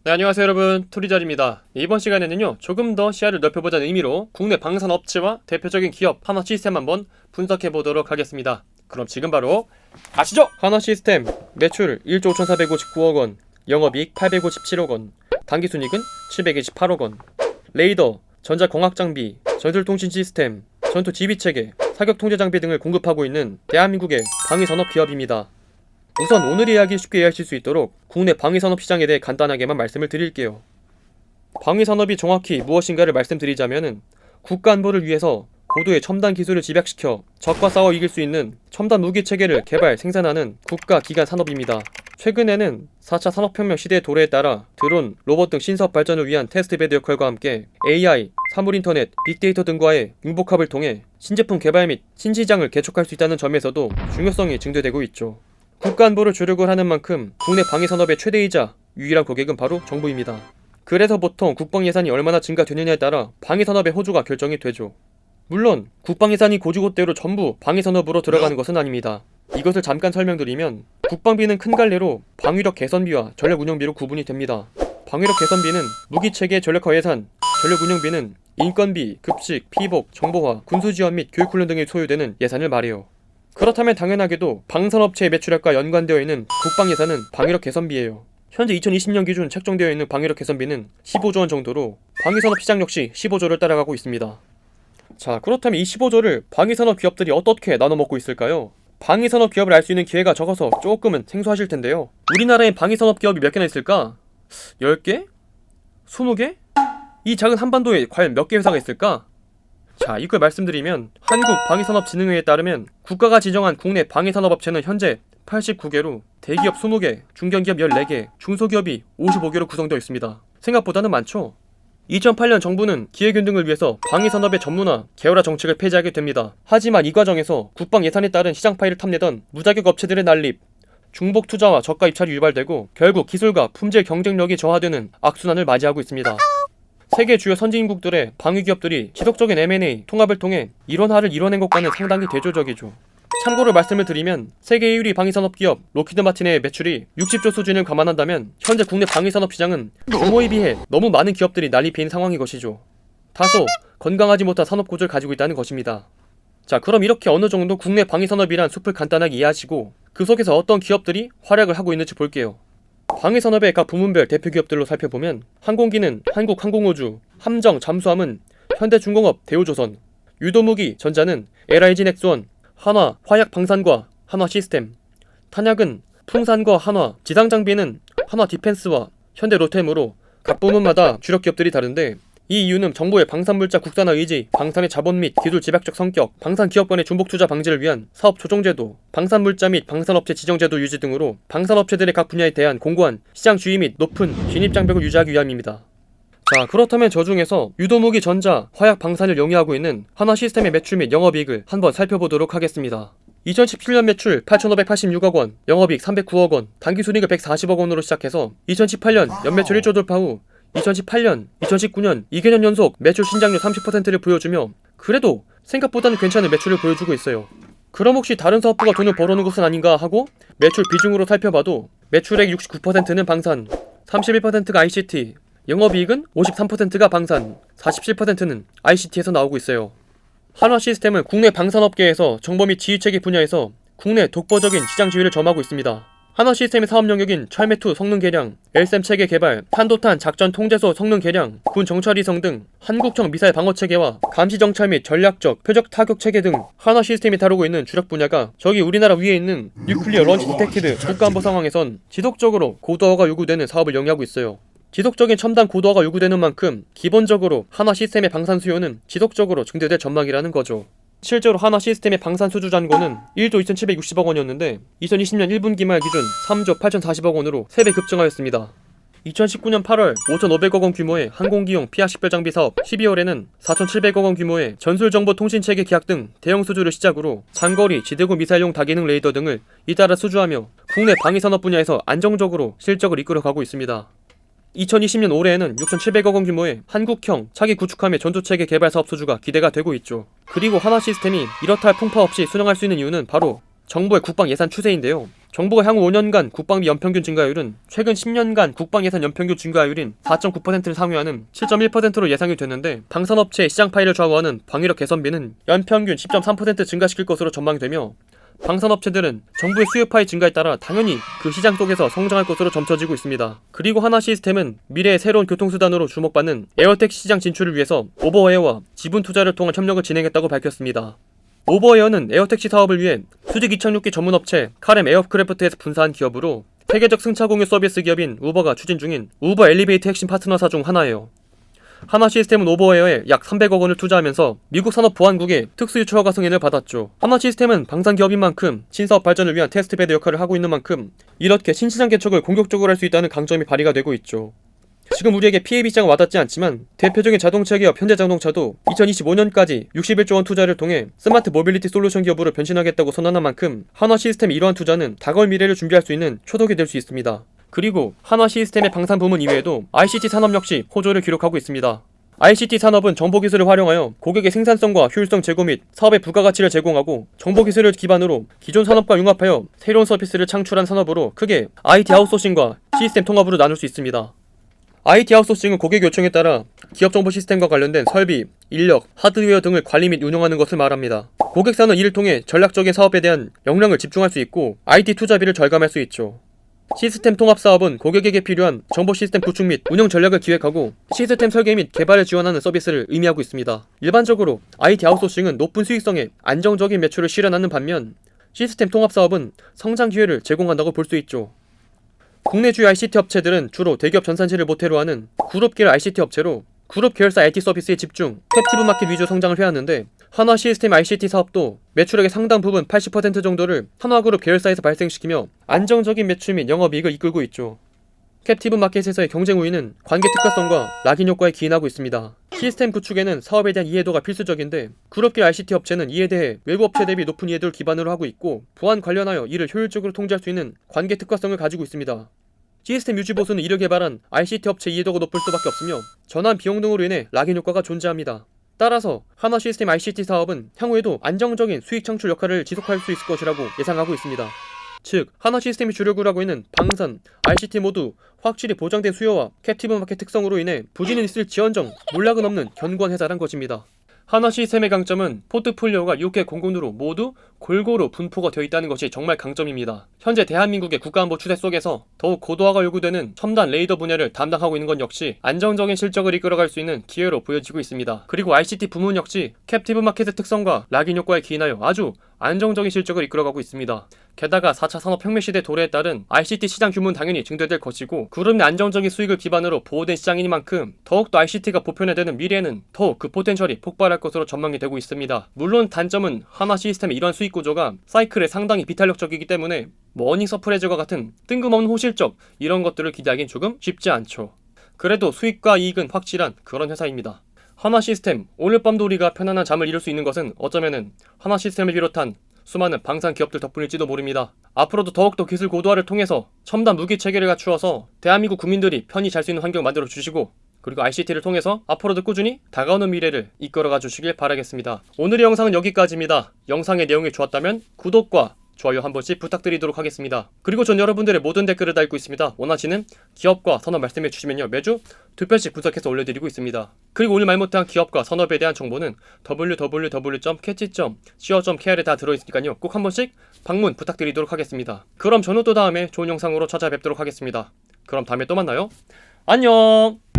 네, 안녕하세요 여러분, 투리잘입니다. 이번 시간에는요, 조금 더 시야를 넓혀보자는 의미로 국내 방산업체와 대표적인 기업 하나시스템 한번 분석해보도록 하겠습니다. 그럼 지금 바로 가시죠! 하나시스템 매출 1조 5,459억원, 영업이익 857억원, 당기순이익은 728억원. 레이더, 전자공학장비, 전술통신 시스템, 전투 지휘체계, 사격통제장비 등을 공급하고 있는 대한민국의 방위산업 기업입니다. 우선 오늘 이야기 쉽게 이해하실 수 있도록 국내 방위산업 시장에 대해 간단하게만 말씀을 드릴게요. 방위산업이 정확히 무엇인가를 말씀드리자면은 국가 안보를 위해서 고도의 첨단 기술을 집약시켜 적과 싸워 이길 수 있는 첨단 무기 체계를 개발, 생산하는 국가 기관 산업입니다. 최근에는 4차 산업혁명 시대의 도래에 따라 드론, 로봇 등 신사업 발전을 위한 테스트베드 역할과 함께 AI, 사물인터넷, 빅데이터 등과의 융복합을 통해 신제품 개발 및 신시장을 개척할 수 있다는 점에서도 중요성이 증대되고 있죠. 국가안보를 주력을 하는 만큼 국내 방위산업의 최대이자 유일한 고객은 바로 정부입니다. 그래서 보통 국방 예산이 얼마나 증가되느냐에 따라 방위산업의 호조가 결정이 되죠. 물론 국방 예산이 고지고대로 전부 방위산업으로 들어가는 것은 아닙니다. 이것을 잠깐 설명드리면 국방비는 큰 갈래로 방위력 개선비와 전력 운영비로 구분이 됩니다. 방위력 개선비는 무기체계 전력화 예산, 전력 운영비는 인건비, 급식, 피복, 정보화, 군수지원 및 교육훈련 등에 소요되는 예산을 말해요. 그렇다면 당연하게도 방산업체의 매출액과 연관되어 있는 국방 예산은 방위력 개선비예요. 현재 2020년 기준 책정되어 있는 방위력 개선비는 15조 원 정도로 방위산업 시장 역시 15조를 따라가고 있습니다. 자, 그렇다면 이 15조를 방위산업 기업들이 어떻게 나눠 먹고 있을까요? 방위산업 기업을 알 수 있는 기회가 적어서 조금은 생소하실 텐데요. 우리나라에 방위산업 기업이 몇 개나 있을까? 10개? 20개? 이 작은 한반도에 과연 몇 개 회사가 있을까? 자, 이걸 말씀드리면 한국방위산업진흥회에 따르면 국가가 지정한 국내 방위산업업체는 현재 89개로 대기업 20개, 중견기업 14개, 중소기업이 55개로 구성되어 있습니다. 생각보다는 많죠? 2008년 정부는 기회균 등을 위해서 방위산업의 전문화, 개별화 정책을 폐지하게 됩니다. 하지만 이 과정에서 국방 예산에 따른 시장 파이를 탐내던 무자격 업체들의 난립, 중복 투자와 저가 입찰이 유발되고 결국 기술과 품질 경쟁력이 저하되는 악순환을 맞이하고 있습니다. 세계 주요 선진국들의 방위기업들이 지속적인 M&A, 통합을 통해 이론화를 이뤄낸 것과는 상당히 대조적이죠. 참고로 말씀을 드리면 세계 1위 방위산업기업 로키드 마틴의 매출이 60조 수준을 감안한다면 현재 국내 방위산업 시장은 규모에 비해 너무 많은 기업들이 난리 피는 상황인 것이죠. 다소 건강하지 못한 산업구조를 가지고 있다는 것입니다. 자, 그럼 이렇게 어느 정도 국내 방위산업이란 숲을 간단하게 이해하시고 그 속에서 어떤 기업들이 활약을 하고 있는지 볼게요. 방위산업의 각 부문별 대표 기업들로 살펴보면 항공기는 한국항공우주, 함정, 잠수함은 현대중공업, 대우조선, 유도무기, 전자는 LIG 넥스원, 한화, 화약방산과 한화시스템, 탄약은 풍산과 한화, 지상장비는 한화 디펜스와 현대 로템으로 각 부문마다 주력 기업들이 다른데 이 이유는 정부의 방산물자 국산화 의지, 방산의 자본 및 기술 집약적 성격, 방산기업 간의 중복 투자 방지를 위한 사업 조정제도, 방산물자 및 방산업체 지정제도 유지 등으로 방산업체들의 각 분야에 대한 공고한 시장 주의 및 높은 진입장벽을 유지하기 위함입니다. 자, 그렇다면 저 중에서 유도무기, 전자, 화약, 방산을 영위하고 있는 한화시스템의 매출 및 영업이익을 한번 살펴보도록 하겠습니다. 2017년 매출 8,586억원, 영업이익 309억원, 당기순이익을 140억원으로 시작해서 2018년 연매출 1조 돌파 후 2018년, 2019년 2개년 연속 매출 신장률 30%를 보여주며 그래도 생각보다는 괜찮은 매출을 보여주고 있어요. 그럼 혹시 다른 사업부가 돈을 벌어오는 것은 아닌가 하고 매출 비중으로 살펴봐도 매출액 69%는 방산, 31%가 ICT, 영업이익은 53%가 방산, 47%는 ICT에서 나오고 있어요. 한화시스템은 국내 방산업계에서 정보 및 지휘체계 분야에서 국내 독보적인 시장 지위를 점하고 있습니다. 한화시스템의 사업 영역인 철매투 성능 개량, LSAM 체계 개발, 탄도탄 작전 통제소 성능 개량, 군 정찰 위성 등 한국형 미사일 방어 체계와 감시 정찰 및 전략적 표적 타격 체계 등 한화시스템이 다루고 있는 주력 분야가 저기 우리나라 위에 있는 뉴클리어 런치 디텍티드 국가안보 상황에선 지속적으로 고도화가 요구되는 사업을 영위하고 있어요. 지속적인 첨단 고도화가 요구되는 만큼 기본적으로 한화시스템의 방산 수요는 지속적으로 증대될 전망이라는 거죠. 실제로 한화시스템의 방산 수주 잔고는 1조 2760억원이었는데 2020년 1분기 말 기준 3조 8040억원으로 3배 급증하였습니다. 2019년 8월 5,500억원 규모의 항공기용 피하 식별 장비 사업, 12월에는 4,700억원 규모의 전술정보통신체계 계약 등 대형 수주를 시작으로 장거리, 지대구 미사일용 다기능 레이더 등을 잇따라 수주하며 국내 방위산업 분야에서 안정적으로 실적을 이끌어가고 있습니다. 2020년 올해에는 6,700억원 규모의 한국형 차기 구축함의 전투체계 개발 사업 수주가 기대가 되고 있죠. 그리고 한화시스템이 이렇다 할 풍파 없이 순항할 수 있는 이유는 바로 정부의 국방 예산 추세인데요. 정부가 향후 5년간 국방비 연평균 증가율은 최근 10년간 국방 예산 연평균 증가율인 4.9%를 상회하는 7.1%로 예상이 됐는데, 방산업체의 시장 파이를 좌우하는 방위력 개선비는 연평균 10.3% 증가시킬 것으로 전망되며, 방산업체들은 정부의 수요 파이 증가에 따라 당연히 그 시장 속에서 성장할 것으로 점쳐지고 있습니다. 그리고 하나시스템은 미래의 새로운 교통수단으로 주목받는 에어택시 시장 진출을 위해서 오버에어와 지분 투자를 통한 협력을 진행했다고 밝혔습니다. 오버에어는 에어택시 사업을 위해 수직 이착륙기 전문업체 카렘 에어크래프트에서 분사한 기업으로 세계적 승차 공유 서비스 기업인 우버가 추진 중인 우버 엘리베이트 핵심 파트너사 중 하나예요. 하나시스템은 오버에어에 약 300억 원을 투자하면서 미국 산업보안국의 특수유치 허가 승인을 받았죠. 하나시스템은 방산기업인 만큼 신사업 발전을 위한 테스트베드 역할을 하고 있는 만큼 이렇게 신시장 개척을 공격적으로 할 수 있다는 강점이 발휘가 되고 있죠. 지금 우리에게 PAB 시장은 와닿지 않지만 대표적인 자동차 기업 현대자동차도 2025년까지 61조 원 투자를 통해 스마트 모빌리티 솔루션 기업으로 변신하겠다고 선언한 만큼 한화시스템의 이러한 투자는 다가올 미래를 준비할 수 있는 초석이 될 수 있습니다. 그리고 한화시스템의 방산 부문 이외에도 ICT 산업 역시 호조를 기록하고 있습니다. ICT 산업은 정보기술을 활용하여 고객의 생산성과 효율성 제고 및 사업의 부가가치를 제공하고, 정보기술을 기반으로 기존 산업과 융합하여 새로운 서비스를 창출한 산업으로 크게 IT 아웃소싱과 시스템 통합으로 나눌 수 있습니다. IT 아웃소싱은 고객 요청에 따라 기업 정보 시스템과 관련된 설비, 인력, 하드웨어 등을 관리 및 운영하는 것을 말합니다. 고객사는 이를 통해 전략적인 사업에 대한 역량을 집중할 수 있고 IT 투자비를 절감할 수 있죠. 시스템 통합 사업은 고객에게 필요한 정보 시스템 구축 및 운영 전략을 기획하고 시스템 설계 및 개발을 지원하는 서비스를 의미하고 있습니다. 일반적으로 IT 아웃소싱은 높은 수익성에 안정적인 매출을 실현하는 반면, 시스템 통합 사업은 성장 기회를 제공한다고 볼 수 있죠. 국내 주요 ICT 업체들은 주로 대기업 전산실을 모태로 하는 그룹 계열 ICT 업체로 그룹 계열사 IT 서비스에 집중, 캡티브 마켓 위주 성장을 해왔는데, 한화시스템 ICT 사업도 매출액의 상당 부분 80% 정도를 한화그룹 계열사에서 발생시키며 안정적인 매출 및 영업이익을 이끌고 있죠. 캡티브 마켓에서의 경쟁 우위는 관계 특화성과 락인 효과에 기인하고 있습니다. 시스템 구축에는 사업에 대한 이해도가 필수적인데, 그룹계 ICT 업체는 이에 대해 외부 업체 대비 높은 이해도를 기반으로 하고 있고, 보안 관련하여 이를 효율적으로 통제할 수 있는 관계 특화성을 가지고 있습니다. 시스템 유지 보수는 이를 개발한 ICT 업체 이해도가 높을 수밖에 없으며 전환 비용 등으로 인해 락인 효과가 존재합니다. 따라서 한화시스템 ICT 사업은 향후에도 안정적인 수익 창출 역할을 지속할 수 있을 것이라고 예상하고 있습니다. 즉, 한화시스템이 주력을 하고 있는 방산, ICT 모두 확실히 보장된 수요와 캡티브 마켓 특성으로 인해 부진은 있을지언정 몰락은 없는 견고한 회사란 것입니다. 한화시스템의 강점은 포트폴리오가 6개 공군으로 모두 골고루 분포가 되어 있다는 것이 정말 강점입니다. 현재 대한민국의 국가안보 추세 속에서 더욱 고도화가 요구되는 첨단 레이더 분야를 담당하고 있는 건 역시 안정적인 실적을 이끌어갈 수 있는 기회로 보여지고 있습니다. 그리고 ICT 부문 역시 캡티브 마켓의 특성과 락인 효과에 기인하여 아주 안정적인 실적을 이끌어가고 있습니다. 게다가 4차 산업혁명 시대 도래에 따른 ICT 시장 규모는 당연히 증대될 것이고, 그룹 내 안정적인 수익을 기반으로 보호된 시장이니만큼 더욱더 ICT가 보편화되는 미래에는 더욱 그 포텐셜이 폭발할 것으로 전망이 되고 있습니다. 물론 단점은 한화시스템의 이러한 수익 구조가 사이클에 상당히 비탄력적이기 때문에 어닝 서프라이즈와 같은 뜬금없는 호실적 이런 것들을 기대하기는 조금 쉽지 않죠. 그래도 수익과 이익은 확실한 그런 회사입니다. 한화시스템, 오늘 밤도 우리가 편안한 잠을 이룰 수 있는 것은 어쩌면은 한화시스템을 비롯한 수많은 방산 기업들 덕분일지도 모릅니다. 앞으로도 더욱더 기술 고도화를 통해서 첨단 무기 체계를 갖추어서 대한민국 국민들이 편히 잘 수 있는 환경을 만들어 주시고, 그리고 ICT를 통해서 앞으로도 꾸준히 다가오는 미래를 이끌어가 주시길 바라겠습니다. 오늘의 영상은 여기까지입니다. 영상의 내용이 좋았다면 구독과 좋아요 한 번씩 부탁드리도록 하겠습니다. 그리고 전 여러분들의 모든 댓글을 달고 있습니다. 원하시는 기업과 산업 말씀해 주시면요, 매주 2편씩 분석해서 올려드리고 있습니다. 그리고 오늘 말 못한 기업과 산업에 대한 정보는 www.catch.co.kr에 다 들어있으니까요, 꼭 한 번씩 방문 부탁드리도록 하겠습니다. 그럼 저는 또 다음에 좋은 영상으로 찾아뵙도록 하겠습니다. 그럼 다음에 또 만나요. 안녕.